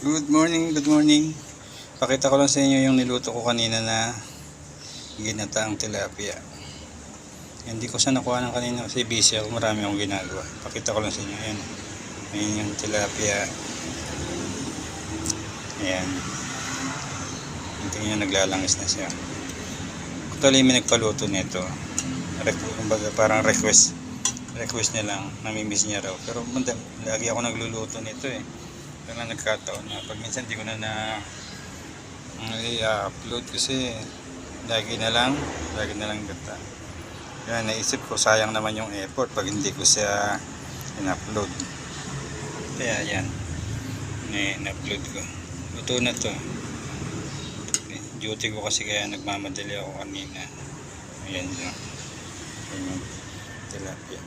Good morning, good morning. Pakita ko lang sa inyo yung niluto ko kanina na ginataang tilapia. Hindi ko siya nakuha ng kanina kasi busy ako, marami akong ginagawa. Pakita ko lang sa inyo. Ayan. Ayan yung tilapia. Ayan. Tingnan nyo, naglalangis na siya. Actually, may nagpaluto nito. Kumbaga, parang request niya lang, namimiss niya raw. Pero lagi ako nagluluto nito eh. Kaya lang nagkataon na pag minsan di ko na i-upload kasi lagi na lang gata. Kaya naisip ko sayang naman yung effort pag hindi ko siya in-upload. Kaya yan, in-upload ko. Luto na to. Duty ko kasi kaya nagmamadali ako kanina. Ayan yun. Ayan yung tilapia.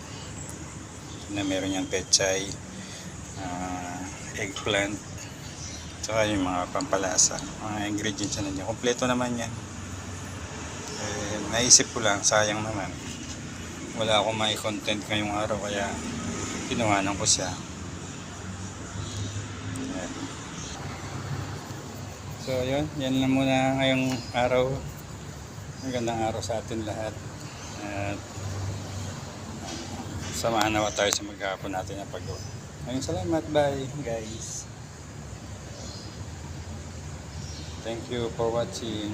Na meron yung pechay, eggplant, saka yung mga pampalasa, mga ingredients na dyan. Kompleto naman yan. Naisip ko lang, sayang naman. Wala akong may content ngayong araw kaya ginawanan ko siya. Ayan. So yun, yan lang muna ngayong araw. Magandang araw sa atin lahat. At samahan nawa tayo sa maghapon natin na paggawa. Maraming salamat, bye guys. Thank you for watching.